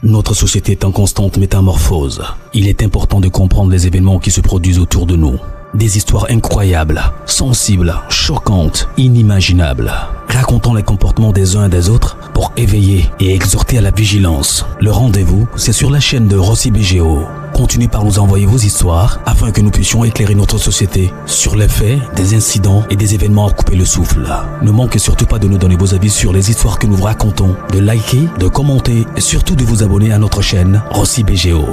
Notre société est en constante métamorphose. Il est important de comprendre les événements qui se produisent autour de nous. Des histoires incroyables, sensibles, choquantes, inimaginables. Racontant les comportements des uns et des autres pour éveiller et exhorter à la vigilance. Le rendez-vous, c'est sur la chaîne de Rossi BGO. Continuez par nous envoyer vos histoires afin que nous puissions éclairer notre société sur les faits, des incidents et des événements à couper le souffle. Ne manquez surtout pas de nous donner vos avis sur les histoires que nous vous racontons, de liker, de commenter et surtout de vous abonner à notre chaîne Rossi BGO.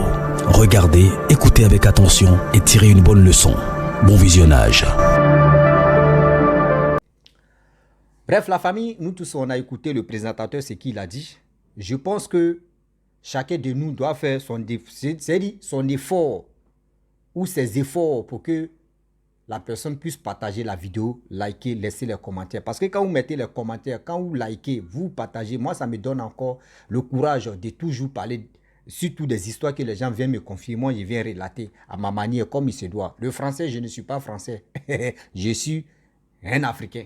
Regardez, écoutez avec attention et tirez une bonne leçon. Bon visionnage. Bref, la famille, nous tous, on a écouté le présentateur, ce qu'il a dit. Je pense que chacun de nous doit faire son effort ou ses efforts pour que la personne puisse partager la vidéo, liker, laisser les commentaires. Parce que quand vous mettez les commentaires, quand vous likez, vous partagez, moi, ça me donne encore le courage de toujours parler, surtout des histoires que les gens viennent me confier. Moi, je viens relater à ma manière, comme il se doit. Le français, je ne suis pas français. Je suis un Africain.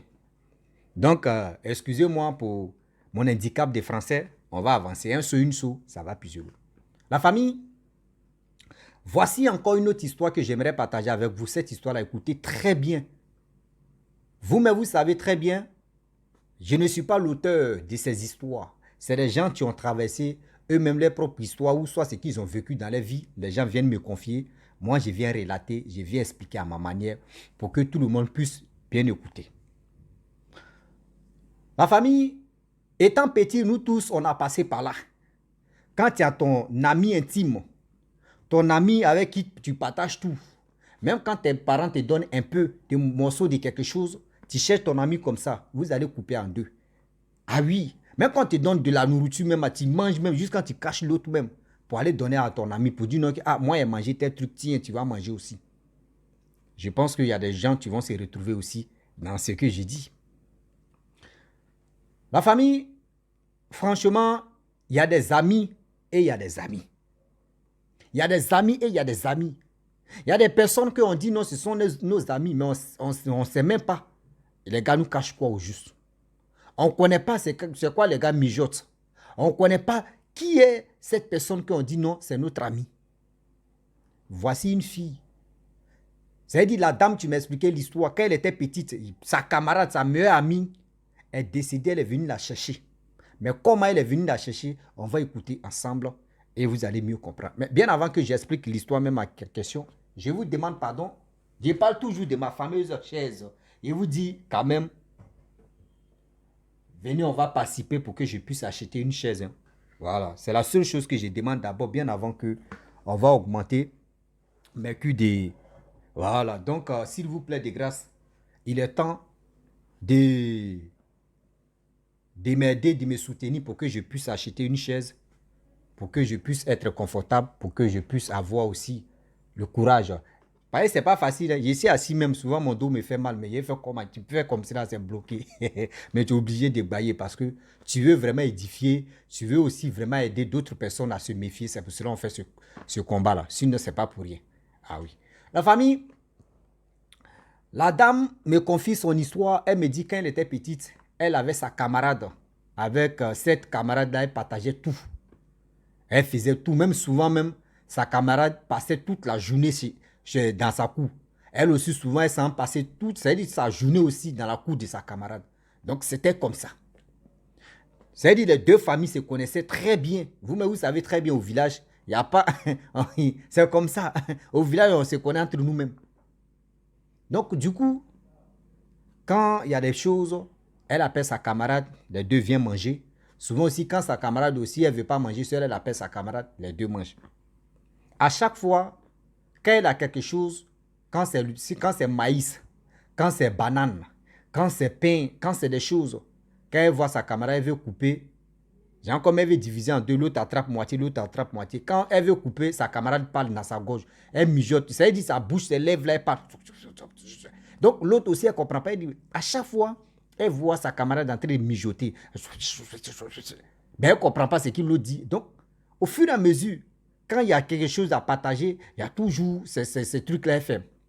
Donc, excusez-moi pour mon handicap de français. On va avancer. Un saut, une saut, ça va plus haut. La famille, voici encore une autre histoire que j'aimerais partager avec vous. Cette histoire-là, écoutez très bien. Vous-même, vous savez très bien, je ne suis pas l'auteur de ces histoires. C'est des gens qui ont traversé eux-mêmes leur propre histoire ou soit ce qu'ils ont vécu dans leur vie. Les gens viennent me confier. Moi, je viens relater, je viens expliquer à ma manière pour que tout le monde puisse bien écouter. Ma famille, étant petit, nous tous, on a passé par là. Quand tu as ton ami intime, ton ami avec qui tu partages tout, même quand tes parents te donnent un peu de morceaux de quelque chose, tu cherches ton ami comme ça, vous allez couper en deux. Ah oui, même quand tu te donnes de la nourriture, même, tu manges même, juste quand tu caches l'autre même, pour aller donner à ton ami, pour dire non, ah, moi j'ai mangé tel truc, tiens, tu vas manger aussi. Je pense qu'il y a des gens qui vont se retrouver aussi dans ce que j'ai dit. La famille, franchement, il y a des amis et il y a des amis. Il y a des amis et il y a des amis. Il y a des personnes qu'on dit non, ce sont nos amis, mais on ne sait même pas. Et les gars nous cachent quoi au juste. On ne connaît pas c'est quoi les gars mijotent. On ne connaît pas qui est cette personne qu'on dit non, c'est notre ami. Voici une fille. C'est-à-dire la dame, tu m'expliquais l'histoire. Quand elle était petite, sa camarade, sa meilleure amie, est décédée, elle est venue la chercher. Mais comment elle est venue la chercher, on va écouter ensemble et vous allez mieux comprendre. Mais bien avant que j'explique l'histoire, même à question, je vous demande pardon. Je parle toujours de ma fameuse chaise. Je vous dis quand même, venez, on va participer pour que je puisse acheter une chaise. Hein. Voilà, c'est la seule chose que je demande d'abord, bien avant que on va augmenter mes QD. Voilà, donc s'il vous plaît, de grâce, il est temps de m'aider, de me soutenir pour que je puisse acheter une chaise, pour que je puisse être confortable, pour que je puisse avoir aussi le courage. Parce que c'est pas facile. Je suis assis même, souvent mon dos me fait mal, mais je fais comment? Tu peux faire comme ça, c'est bloqué. Mais tu es obligé de bailler parce que tu veux vraiment édifier, tu veux aussi vraiment aider d'autres personnes à se méfier. C'est pour cela qu'on fait ce combat-là. Sinon, c'est pas pour rien. Ah oui. La famille, la dame me confie son histoire. Elle me dit quand elle était petite, elle avait sa camarade. Avec cette camarade-là, elle partageait tout. Elle faisait tout. Même souvent, même, sa camarade passait toute la journée dans sa cour. Elle aussi, souvent, elle s'en passait toute sa journée aussi dans la cour de sa camarade. Donc, c'était comme ça. C'est-à-dire les deux familles se connaissaient très bien. Vous-même, vous savez très bien au village, il n'y a pas... c'est comme ça. Au village, on se connaît entre nous-mêmes. Donc, du coup, quand il y a des choses... Elle appelle sa camarade, les deux viennent manger. Souvent aussi, quand sa camarade aussi, elle ne veut pas manger seule, elle appelle sa camarade, les deux mangent. À chaque fois, quand elle a quelque chose, quand c'est maïs, quand c'est banane, quand c'est pain, quand c'est des choses, quand elle voit sa camarade, elle veut couper. Genre comme elle veut diviser en deux, l'autre attrape moitié, l'autre attrape moitié. Quand elle veut couper, sa camarade parle dans sa gorge. Elle mijote. Ça veut dire sa bouche, ses lèvres, là, elle parle. Donc l'autre aussi, elle ne comprend pas. Elle dit, à chaque fois, elle voit sa camarade en train de mijoter. Mais elle ne comprend pas ce qu'il nous dit. Donc, au fur et à mesure, quand il y a quelque chose à partager, il y a toujours ces trucs-là.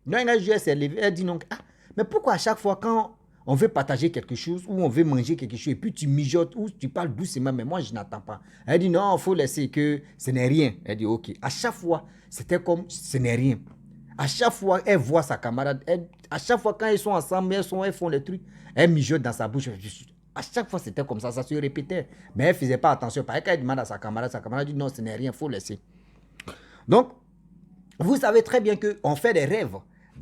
Donc, un jour, elle s'est levée, elle dit non. Ah, mais pourquoi à chaque fois, quand on veut partager quelque chose, ou on veut manger quelque chose, et puis tu mijotes, ou tu parles doucement, mais moi, je n'attends pas. Elle dit, non, il faut laisser que ce n'est rien. Elle dit, ok. À chaque fois, c'était comme ce n'est rien. À chaque fois, elle voit sa camarade, à chaque fois, quand ils sont ensemble, elles font les trucs, elle mijote dans sa bouche. À chaque fois, c'était comme ça se répétait. Mais elle ne faisait pas attention. Parce qu'elle demande à sa camarade dit, non, ce n'est rien, il faut laisser. Donc, vous savez très bien qu'on fait des rêves.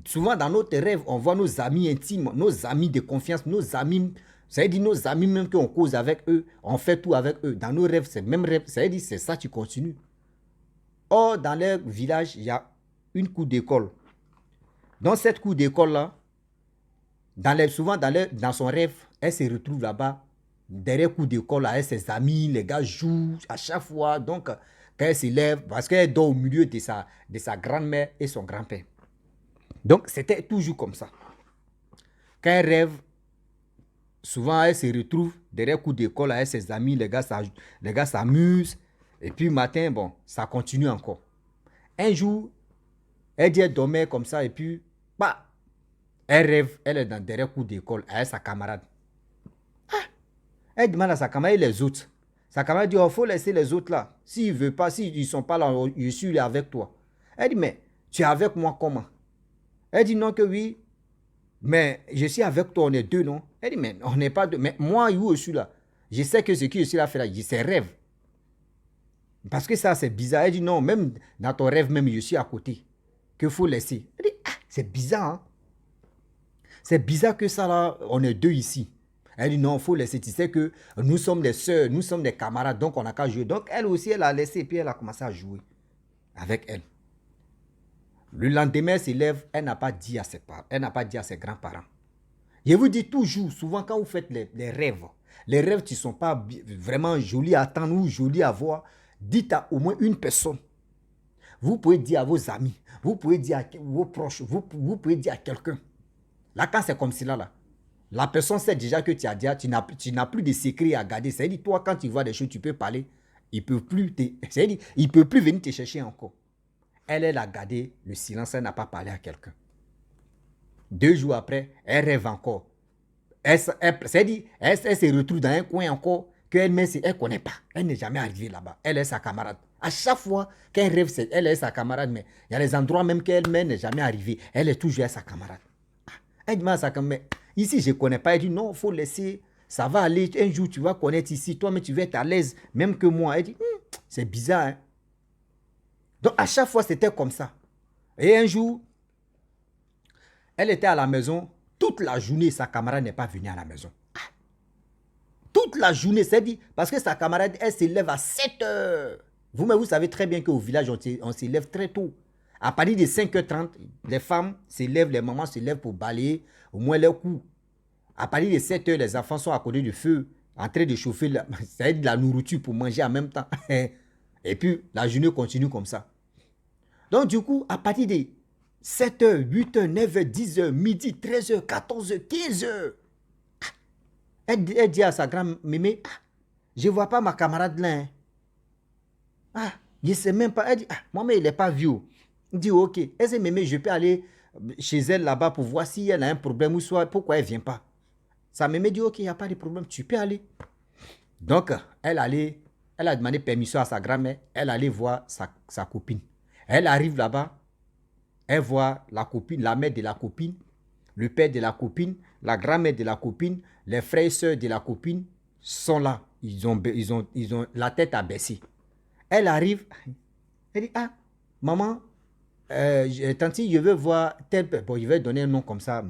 Souvent, dans notre rêve, on voit nos amis intimes, nos amis de confiance, nos amis, ça veut dire nos amis même qu'on cause avec eux, on fait tout avec eux. Dans nos rêves, c'est le même rêve, ça veut dire c'est ça, tu continues. Or, dans leur village, il y a une cour d'école. Dans cette cour d'école-là, souvent dans son rêve, elle se retrouve là-bas, derrière cour d'école, avec ses amis, les gars jouent à chaque fois. Donc, quand elle se lève, parce qu'elle dort au milieu de sa grand-mère et son grand-père. Donc, c'était toujours comme ça. Quand elle rêve, souvent, elle se retrouve derrière cour d'école avec ses amis, les gars s'amusent. Et puis, matin, bon, ça continue encore. Un jour, elle dit, elle dormait comme ça, et puis, bah, elle rêve, elle est derrière cour d'école avec sa camarade. Elle demande à sa camarade et les autres. Sa camarade dit, il faut laisser les autres là. S'ils ne veulent pas, s'ils ne sont pas là, je suis là avec toi. Elle dit, mais tu es avec moi comment? Elle dit, non que oui, mais je suis avec toi, on est deux, non? Elle dit, mais on n'est pas deux. Mais moi, où je suis là? Je sais que ce que je suis là fait là, c'est rêve. Parce que ça, c'est bizarre. Elle dit, non, même dans ton rêve, même je suis à côté. Qu'il faut laisser. Elle dit, ah, c'est bizarre, hein? C'est bizarre que ça là, on est deux ici. Elle dit non, il faut laisser. Tu sais que nous sommes des sœurs, nous sommes des camarades, donc on n'a qu'à jouer. Donc elle aussi, elle a laissé et puis elle a commencé à jouer avec elle. Le lendemain, elle se lève, elle n'a pas dit à ses parents, elle n'a pas dit à ses grands-parents. Je vous dis toujours, souvent quand vous faites les rêves qui ne sont pas vraiment jolis à attendre ou jolis à voir, dites à au moins une personne. Vous pouvez dire à vos amis, vous pouvez dire à vos proches, vous pouvez dire à quelqu'un. Là, quand c'est comme cela, là, la personne sait déjà que tu n'as plus de secret à garder. C'est-à-dire, toi, quand tu vois des choses, tu peux parler. Il ne peut plus venir te chercher encore. Elle a gardé le silence, elle n'a pas parlé à quelqu'un. 2 jours après, elle rêve encore. Elle se retrouve dans un coin encore qu'elle-même, elle ne connaît pas. Elle n'est jamais arrivée là-bas. Elle est sa camarade. À chaque fois qu'elle rêve, elle est sa camarade. Mais il y a des endroits même qu'elle-même n'est jamais arrivée. Elle est toujours sa camarade. Elle dit à sa camarade, ici, je ne connais pas. Elle dit, non, il faut laisser. Ça va aller. Un jour, tu vas connaître ici. Toi, mais tu vas être à l'aise, même que moi. Elle dit, c'est bizarre. Hein? Donc, à chaque fois, c'était comme ça. Et un jour, elle était à la maison. Toute la journée, sa camarade n'est pas venue à la maison. Toute la journée, c'est dit, parce que sa camarade, elle se lève à 7 heures. Vous savez très bien qu'au village, on se lève très tôt. À partir de 5h30, les femmes se lèvent, les mamans se lèvent pour balayer au moins leur cou. À partir de 7h, les enfants sont à côté du feu, en train de chauffer de la nourriture pour manger en même temps. Et puis, la journée continue comme ça. Donc, du coup, à partir de 7h, 8h, 9h, 10h, midi, 13h, 14h, 15h, elle dit à sa grand-mémé, je ne vois pas ma camarade là. Hein. Je ne sais même pas. Elle dit, moi-même, il n'est pas vieux. Il dit, ok, est-ce que mémé, je peux aller chez elle là-bas pour voir si elle a un problème ou soit pourquoi elle ne vient pas. Sa mémé dit, ok, il n'y a pas de problème, tu peux aller. Donc, elle a demandé permission à sa grand-mère, elle allait voir sa copine. Elle arrive là-bas, elle voit la copine, la mère de la copine, le père de la copine, la grand-mère de la copine, les frères et sœurs de la copine sont là. Ils ont la tête abaissée. Elle arrive, elle dit, maman, tanti, je veux voir tel... Bon, je vais donner un nom comme ça.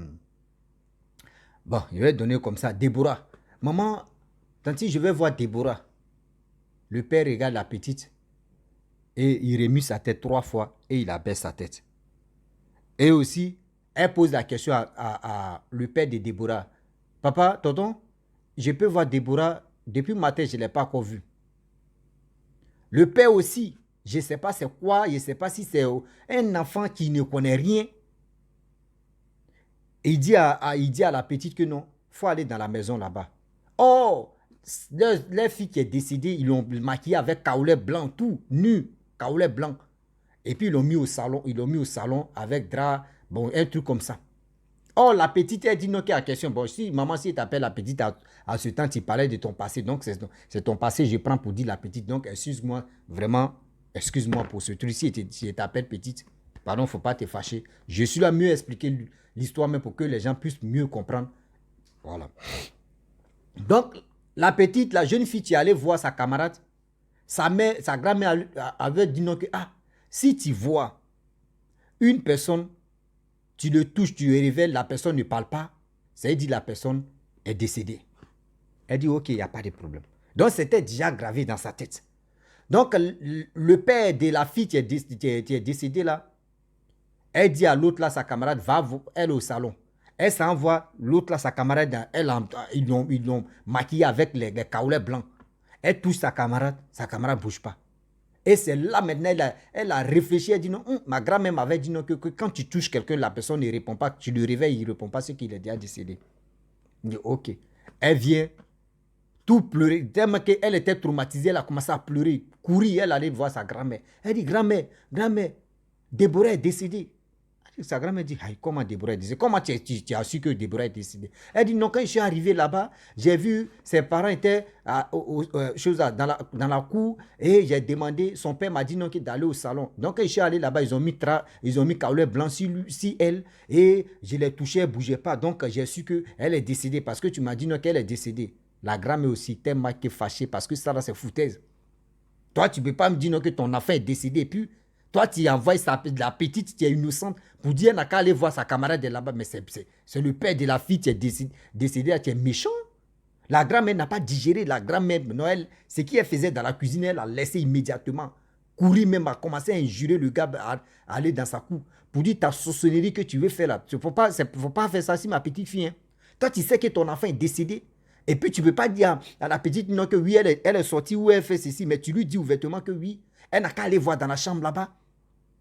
Bon, je vais donner comme ça, Déborah. Maman, tanti, je vais voir Déborah. Le père regarde la petite et il remue sa tête 3 fois et il abaisse sa tête. Et aussi, elle pose la question à le père de Déborah. Papa, tonton, je peux voir Déborah. Depuis le matin, je ne l'ai pas encore vue. Le père aussi, je ne sais pas c'est quoi, je ne sais pas si c'est un enfant qui ne connaît rien. Et il dit à la petite que non, il faut aller dans la maison là-bas. Oh, leur fille qui est décédée, ils l'ont maquillée avec caoulet blanc, tout, nu, caoulet blanc. Et puis ils l'ont mis au salon avec drap, bon, un truc comme ça. Oh, la petite, elle dit non, qu'il y a question. Bon, si maman, si t'appelle la petite à ce temps, tu parlais de ton passé. Donc, c'est ton passé, je prends pour dire la petite. Donc, excuse-moi, vraiment, excuse-moi pour ce truc. Si elle t'appelle petite, pardon, faut pas te fâcher. Je suis là mieux expliquer l'histoire, mais pour que les gens puissent mieux comprendre. Voilà. Donc, la petite, la jeune fille qui allait voir sa camarade, sa grand-mère avait dit non que, ah, si tu vois une personne, tu le touches, tu le révèles, la personne ne parle pas, ça veut dire que la personne est décédée. Elle dit, ok, il n'y a pas de problème. Donc, c'était déjà gravé dans sa tête. Donc, le père de la fille qui est décédée là, elle dit à l'autre là, sa camarade, va elle au salon. Elle s'envoie, l'autre là, sa camarade, ils l'ont maquillée avec les caoulets blancs. Elle touche sa camarade ne bouge pas. Et c'est là maintenant, elle a réfléchi, elle dit non, ma grand-mère m'avait dit non, que quand tu touches quelqu'un, la personne ne répond pas, tu le réveilles, il ne répond pas, c'est qu'il est déjà décédé. Il dit ok. Elle vient, tout pleurer, tellement qu'elle était traumatisée, elle a commencé à pleurer, courir, elle allait voir sa grand-mère. Elle dit, grand-mère, Déborah est décédée. Sa grand-mère dit, comment Déborah est décédée? Comment tu as su que Déborah est décédée? Elle dit, non, quand je suis arrivé là-bas, j'ai vu ses parents étaient dans la cour et j'ai demandé, son père m'a dit non, d'aller au salon. Donc quand je suis allé là-bas, ils ont mis caoulet blanc si elle et je l'ai touché, elle ne bougeait pas. Donc j'ai su qu'elle est décédée parce que tu m'as dit non, qu'elle est décédée. La grand-mère aussi, tellement fâchée parce que ça là, c'est foutaise. Toi, tu ne peux pas me dire non, que ton enfant est décédé. Puis, toi, tu envoies la petite, tu es innocente, pour dire, n'a qu'à aller voir sa camarade là-bas. Mais c'est le père de la fille qui est décédé, tu es méchant. La grand-mère n'a pas digéré. La grand-mère, Noël, ce qu'elle faisait dans la cuisine, elle a laissé immédiatement. Courir même, a commencé à injurer le gars à aller dans sa cour. Pour dire ta sorcellerie que tu veux faire là. Il ne faut pas faire ça si ma petite fille. Hein. Toi, tu sais que ton enfant est décédé. Et puis, tu ne peux pas dire à la petite non que oui, elle est sortie ou elle fait ceci, mais tu lui dis ouvertement que oui, elle n'a qu'à aller voir dans la chambre là-bas.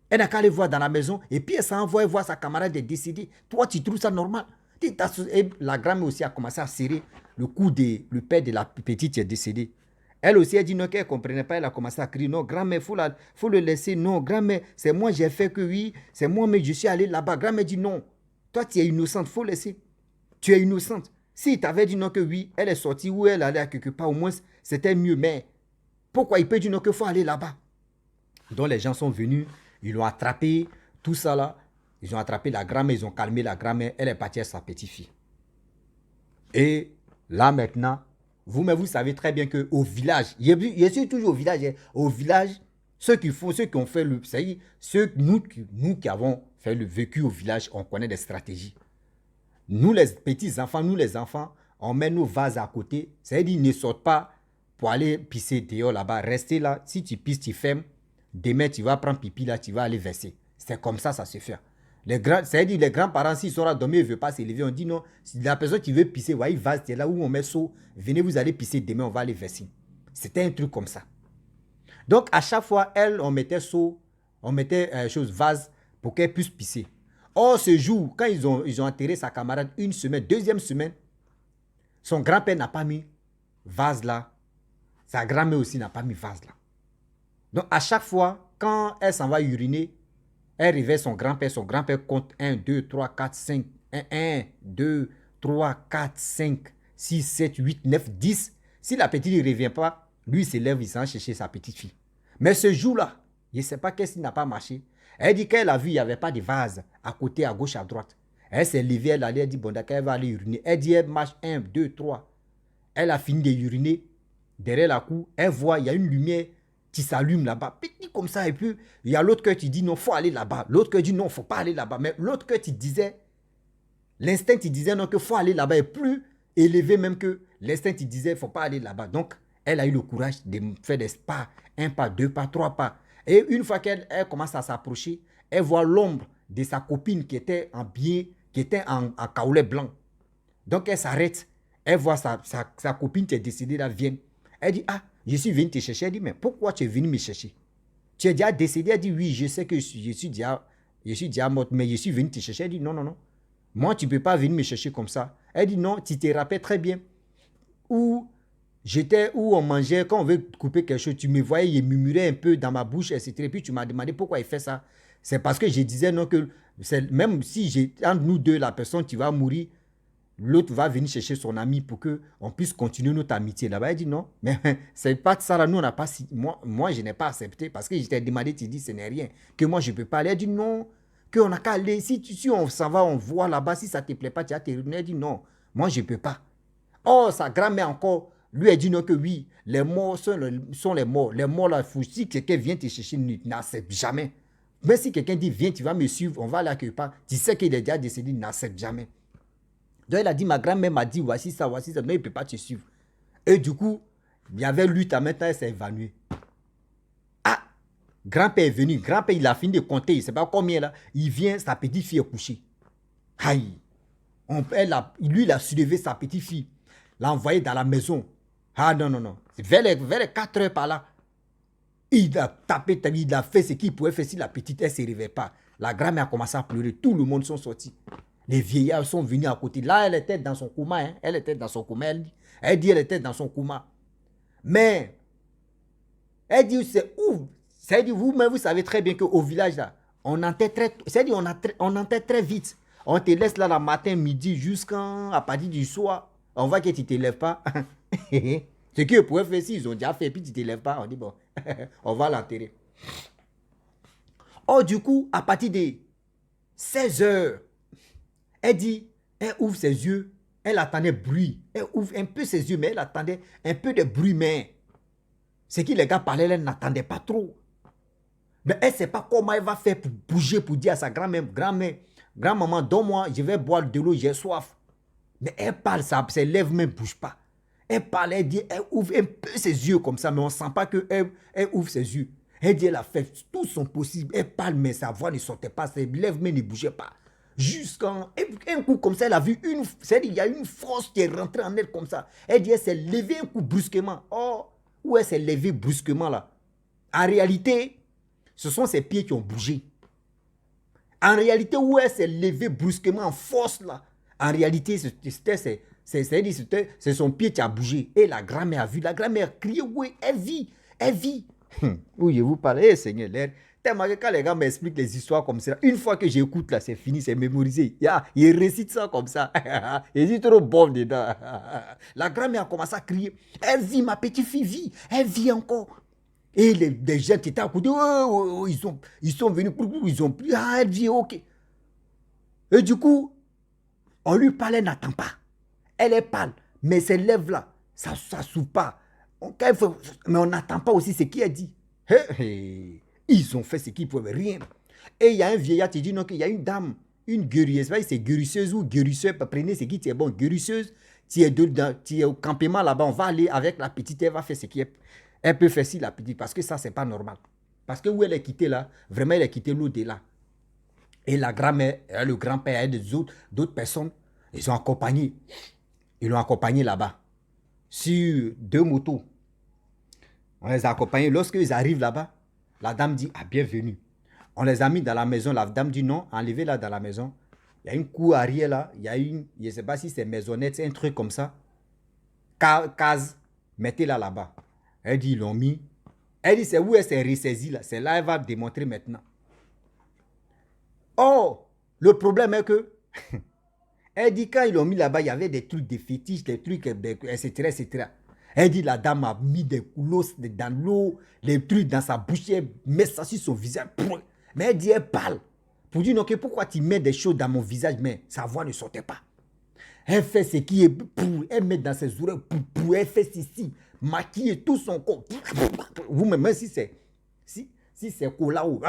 Elle n'a qu'à aller voir dans la maison. Et puis, elle s'envoie voir sa camarade est décédée. Toi, tu trouves ça normal? Et la grand-mère aussi a commencé à serrer le cou le père de la petite qui est décédée. Elle aussi a dit non, qu'elle ne comprenait pas. Elle a commencé à crier, non, grand-mère, faut le laisser. Non, grand-mère, c'est moi, j'ai fait que oui. C'est moi, mais je suis allé là-bas. Grand-mère dit non. Toi, tu es innocente, faut laisser. Tu es innocente. Si t'avait dit non que oui, elle est sortie ou elle allait à quelque part, au moins, c'était mieux. Mais pourquoi il peut dire non qu'il faut aller là-bas? Donc, les gens sont venus, ils l'ont attrapé, tout ça là. Ils ont attrapé la grand-mère, ils ont calmé la grand-mère. Elle est partie à sa petite-fille. Et là, maintenant, vous savez très bien qu'au village, je suis toujours au village, ceux qui ont fait le... Nous qui avons fait le vécu au village, on connaît des stratégies. Nous, les petits-enfants, on met nos vases à côté. C'est-à-dire, ils ne sortent pas pour aller pisser dehors là-bas. Restez là. Si tu pisses, tu fermes. Demain, tu vas prendre pipi là, tu vas aller verser. C'est comme ça se fait. C'est-à-dire, les grands-parents, s'ils sont là dormir, ils ne veulent pas s'élever. On dit non, si la personne qui veut pisser, voyez, vase, c'est là où on met seau. Venez, vous allez pisser. Demain, on va aller verser. C'était un truc comme ça. Donc, à chaque fois, on mettait seau, on mettait vase pour qu'elle puisse pisser. Or, ce jour, quand ils ont enterré sa camarade, une semaine, deuxième semaine, son grand-père n'a pas mis vase là. Sa grand-mère aussi n'a pas mis vase là. Donc, à chaque fois, quand elle s'en va uriner, elle réveille son grand-père. Son grand-père compte 1, 2, 3, 4, 5. 1, 2, 3, 4, 5, 6, 7, 8, 9, 10. Si la petite ne revient pas, lui, il se lève, il s'en va chercher sa petite fille. Mais ce jour-là, je ne sais pas qu'est-ce qui n'a pas marché. Elle dit qu'elle a vu, il n'y avait pas de vase à côté, à gauche, à droite. Elle s'est levée, elle allait, elle dit, bon, d'accord, elle va aller uriner. Elle dit, elle marche 1, 2, 3. Elle a fini de uriner. Derrière la cour, elle voit, il y a une lumière qui s'allume là-bas. Petit comme ça, et puis, il y a l'autre cœur qui dit, non, il faut aller là-bas. L'autre cœur dit, non, il ne faut pas aller là-bas. Mais l'autre cœur qui disait, l'instinct, il disait, non, qu'il faut aller là-bas. Et plus élevé même que l'instinct, il disait, il ne faut pas aller là-bas. Donc, elle a eu le courage de faire des pas, 1 pas, 2 pas, 3 pas. Et une fois qu'elle commence à s'approcher, elle voit l'ombre de sa copine qui était en caoulet blanc. Donc elle s'arrête, elle voit sa copine qui est décédée là, vient. Elle dit, ah, je suis venu te chercher. Elle dit, mais pourquoi tu es venu me chercher? Tu es déjà décédé? Elle dit, oui, je sais que je suis déjà morte, mais je suis venu te chercher. Elle dit, non, non, non. Moi, tu ne peux pas venir me chercher comme ça. Elle dit, non, tu te rappelles très bien où on mangeait, quand on veut couper quelque chose, tu me voyais, il murmurait un peu dans ma bouche, etc. Et puis tu m'as demandé pourquoi il fait ça. C'est parce que je disais non, que Même si entre nous deux, la personne qui va mourir, l'autre va venir chercher son ami pour qu'on puisse continuer notre amitié. Là-bas, il dit non, mais c'est pas de ça là, nous on n'a pas moi je n'ai pas accepté parce que je t'ai demandé, tu dis ce n'est rien, que moi je ne peux pas aller. Elle dit non, qu'on n'a qu'à aller, si on s'en va, on voit là-bas, si ça ne te plaît pas, tu vas te retourner. Elle dit non, moi je ne peux pas. Oh, sa grand-mère encore, lui a dit non que oui, les morts sont les morts. Les morts là, si quelqu'un vient te chercher, n'accepte jamais. Mais si quelqu'un dit viens, tu vas me suivre, on va aller quelque part, tu sais qu'il est déjà décédé, n'accepte jamais. Donc, elle a dit, ma grand-mère m'a dit, voici ça, mais il ne peut pas te suivre. Et du coup, il y avait lutte, maintenant, elle s'est évanouie. Ah, grand-père est venu. Grand-père, il a fini de compter, il ne sait pas combien là. Il vient, sa petite fille est couchée. Aïe. Lui, il a soulevé sa petite fille, l'a envoyée dans la maison. Ah non, non, non. Vers les 4 heures par là, il a tapé, il a fait ce qu'il pouvait faire si la petite, elle ne se réveille pas. La grand-mère a commencé à pleurer. Tout le monde sont sortis. Les vieillards sont venus à côté. Là, elle était dans son coma. Hein. Elle était dans son coma. Elle dit elle était dans son coma. Mais, elle dit, c'est où? C'est-à-dire, vous-même, vous savez très bien qu'au village, là, on enterre très vite. On te laisse là le matin, midi, jusqu'à partir du soir. On voit que tu ne te lèves pas. Ce qu'ils pouvaient faire, si ils ont déjà fait, puis tu ne te lèves pas, on dit, bon, on va l'enterrer. Oh, du coup, à partir de 16 heures, elle dit, elle ouvre ses yeux, elle attendait bruit. Elle ouvre un peu ses yeux, mais elle attendait un peu de bruit, mais ce que les gars parlaient, elle n'attendait pas trop. Mais elle ne sait pas comment elle va faire pour bouger, pour dire à sa grand-mère, grand-maman, donne-moi, je vais boire de l'eau, j'ai soif. Mais elle parle, ses lèvres ne bougent pas. Elle parle, elle dit, elle ouvre un peu ses yeux comme ça, mais on ne sent pas qu'elle ouvre ses yeux. Elle dit, elle a fait tout son possible. Elle parle, mais sa voix ne sortait pas, ses lèvres ne bougeaient pas. Jusqu'à un coup comme ça, elle a vu il y a une force qui est rentrée en elle comme ça. Elle dit, elle s'est levée un coup brusquement. Oh, où elle s'est levée brusquement là? En réalité, ce sont ses pieds qui ont bougé. En réalité, où elle s'est levée brusquement en force là, en réalité, c'est son pied qui a bougé. Et la grand-mère a vu, la grand-mère a crié, oui, elle vit, elle vit. Oui, je vous parle, Seigneur, l'air. Tellement que quand les gars m'expliquent les histoires comme ça, une fois que j'écoute là, c'est fini, c'est mémorisé. Ils récitent ça comme ça. Ils disent trop bon dedans. La grand-mère a commencé à crier, elle vit, ma petite fille vit, elle vit encore. Et les gens qui étaient à côté, ils sont venus, ils ont pris, elle vit, ok. Et du coup, on lui parle, elle n'attend pas. Elle est pâle, mais ses lèvres là, ça ne s'ouvre pas. Mais on n'attend pas aussi ce qu'il a dit. Ils ont fait ce qu'ils pouvaient, rien. Et il y a un vieillard qui dit non, qu'il y a une dame, une guérisseuse, c'est guérisseuse ou guérisseur, prenez ce qui est bon, guérisseuse, tu es au campement là-bas, on va aller avec la petite, elle va faire ce qui est. Elle peut faire si la petite, parce que ça, c'est pas normal. Parce que où elle est quittée là, vraiment, elle est quittée l'au-delà. Et la grand-mère, le grand-père et d'autres personnes, ils l'ont accompagné là-bas. Sur 2 motos. On les a accompagnés. Lorsqu'ils arrivent là-bas, la dame dit, ah, bienvenue. On les a mis dans la maison. La dame dit non, enlevez-la dans la maison. Il y a une cour arrière là. Il y a une, je ne sais pas si c'est maisonnette, c'est un truc comme ça. Case, mettez-la là-bas. Elle dit, ils l'ont mis. Elle dit, c'est où elle s'est ressaisie là. C'est là elle va démontrer maintenant. Oh, le problème est que, elle dit, quand ils l'ont mis là-bas, il y avait des trucs, des fétiches, des trucs, etc., etc. Elle dit, la dame a mis des coulos dans l'eau, les trucs dans sa bouche, elle met ça sur son visage. Mais elle dit, elle parle. Pour dire, ok, pourquoi tu mets des choses dans mon visage, mais sa voix ne sortait pas. Elle fait ce qui est pour, elle met dans ses oreilles, pour, elle fait ceci, maquiller tout son corps. Vous-même, même si c'est là où,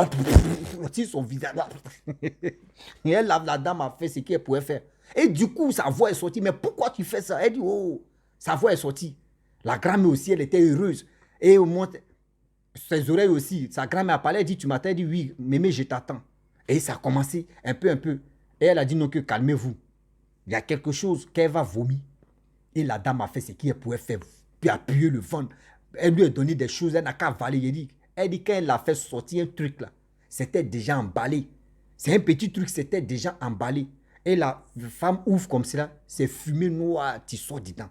si son visage là. Et elle, la dame a fait ce qu'elle pouvait faire. Et du coup, sa voix est sortie. Mais pourquoi tu fais ça? Elle dit, oh, sa voix est sortie. La grand-mère aussi, elle était heureuse. Et au moins, ses oreilles aussi. Sa grand-mère a parlé, elle dit, tu m'attends? Elle dit, oui, mémé, je t'attends. Et ça a commencé un peu. Et elle a dit, non, que calmez-vous. Il y a quelque chose qu'elle va vomir. Et la dame a fait ce qu'elle pouvait faire. Puis appuyer le ventre. Elle lui a donné des choses, elle n'a qu'à avaler. Elle dit, quand elle a fait sortir un truc là, c'était déjà emballé. C'est un petit truc, c'était déjà emballé. Et la femme ouvre comme cela, c'est fumée noire, tu sors dedans.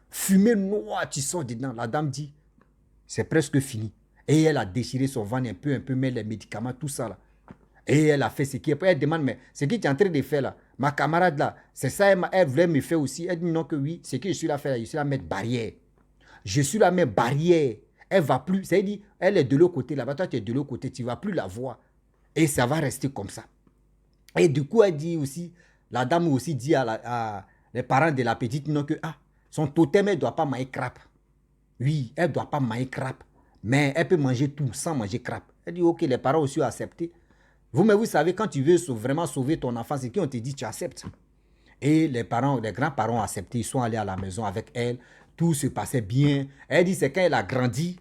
Fumée noire, tu sors dedans. La dame dit, c'est presque fini. Et elle a déchiré son ventre un peu, met les médicaments, tout ça là. Et elle a fait ce qui est. Elle demande, mais ce que tu es en train de faire là, ma camarade là, c'est ça, elle voulait me faire aussi. Elle dit non que oui, ce que je suis là faire là, je suis là mettre barrière. Je suis là mettre barrière. Elle va plus, c'est-à-dire, elle est de l'autre côté là-bas, toi tu es de l'autre côté, tu ne vas plus la voir. Et ça va rester comme ça. Et du coup, elle dit aussi, la dame aussi dit à les parents de la petite non que son totem, elle ne doit pas manger crabe. Oui, elle ne doit pas manger crabe. Mais elle peut manger tout sans manger crabe. Elle dit, ok, les parents aussi ont accepté. Mais vous savez, quand tu veux vraiment sauver ton enfant, c'est qu'on te dit, tu acceptes. Et les grands-parents ont accepté, ils sont allés à la maison avec elle. Tout se passait bien. Elle dit, c'est quand elle a grandi,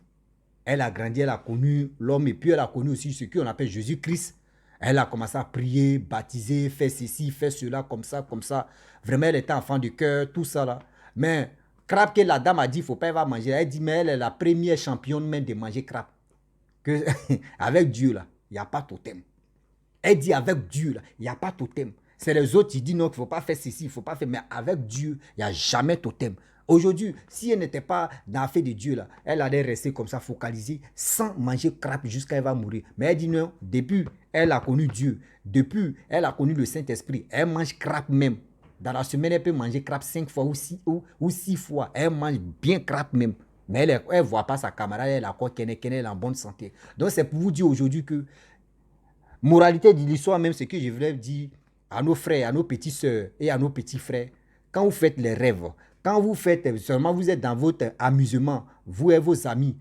elle a connu l'homme et puis elle a connu aussi ce qu'on appelle Jésus-Christ. Elle a commencé à prier, baptiser, faire ceci, faire cela, comme ça, comme ça. Vraiment, elle était enfant de cœur, tout ça là. Mais crabe que la dame a dit, il ne faut pas, elle va manger. Elle dit, mais elle est la première championne même de manger crabe. Que, avec Dieu là, il n'y a pas totem. Elle dit, avec Dieu là, il n'y a pas totem. C'est les autres qui disent non, qu'il ne faut pas faire ceci, il ne faut pas faire. Mais avec Dieu, il n'y a jamais totem. Aujourd'hui, si elle n'était pas dans l'affaire de Dieu, là, elle allait rester comme ça, focalisée, sans manger crabe jusqu'à elle va mourir. Mais elle dit non, depuis, elle a connu Dieu. Depuis, elle a connu le Saint-Esprit. Elle mange crabe même. Dans la semaine, elle peut manger crabe 5 fois ou 6 fois. Elle mange bien crabe même. Mais elle ne voit pas sa camarade, elle a quoi qu'elle est en bonne santé. Donc, c'est pour vous dire aujourd'hui que, moralité de l'histoire même, ce que je voulais dire à nos frères, à nos petites soeurs et à nos petits frères, quand vous faites les rêves, quand vous faites, seulement vous êtes dans votre amusement, vous et vos amis,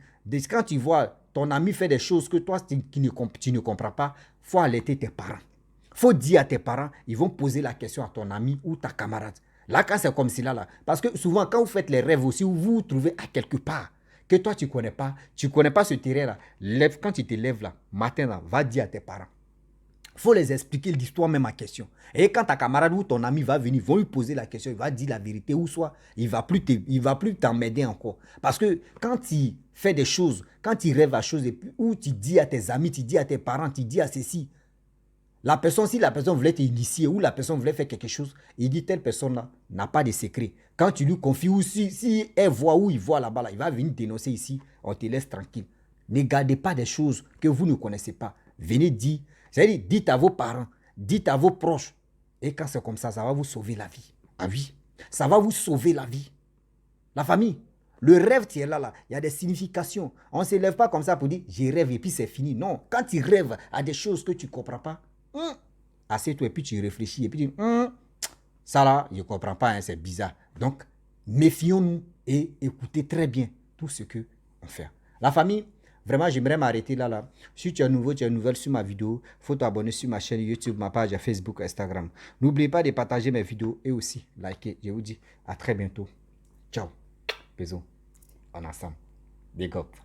quand tu vois ton ami faire des choses que toi, tu ne comprends pas, il faut alerter tes parents. Il faut dire à tes parents, ils vont poser la question à ton ami ou ta camarade. Là, quand c'est comme cela, là, parce que souvent, quand vous faites les rêves aussi, vous vous trouvez à quelque part que toi, tu ne connais pas ce terrain-là. Quand tu te lèves là, matin, là, va dire à tes parents. Il faut les expliquer l'histoire même à question. Et quand ta camarade ou ton ami va venir, ils vont lui poser la question, il va dire la vérité ou soit il ne va plus t'emmerder encore. Parce que quand tu fais des choses, quand tu rêves à choses, ou tu dis à tes amis, tu dis à tes parents, tu dis à ceci, si la personne voulait t'initier ou la personne voulait faire quelque chose, il dit telle personne-là n'a pas de secret. Quand tu lui confies ou si elle voit ou il voit là-bas, là, il va venir dénoncer ici, on te laisse tranquille. Ne gardez pas des choses que vous ne connaissez pas. Venez dire. C'est-à-dire, dites à vos parents, dites à vos proches. Et quand c'est comme ça va vous sauver la vie. Ah oui, ça va vous sauver la vie. La famille, le rêve, tu es là, il y a des significations. On ne se lève pas comme ça pour dire, je rêve et puis c'est fini. Non, quand tu rêves à des choses que tu ne comprends pas, assieds-toi et puis tu réfléchis et puis tu dis, ça là, je ne comprends pas, c'est bizarre. Donc, méfions-nous et écoutez très bien tout ce qu'on fait. La famille, vraiment, j'aimerais m'arrêter là. Si tu es nouveau, tu es nouvelle sur ma vidéo, il faut t'abonner sur ma chaîne YouTube, ma page Facebook, Instagram. N'oubliez pas de partager mes vidéos et aussi liker. Je vous dis à très bientôt. Ciao. Bisous. On est ensemble. Big up.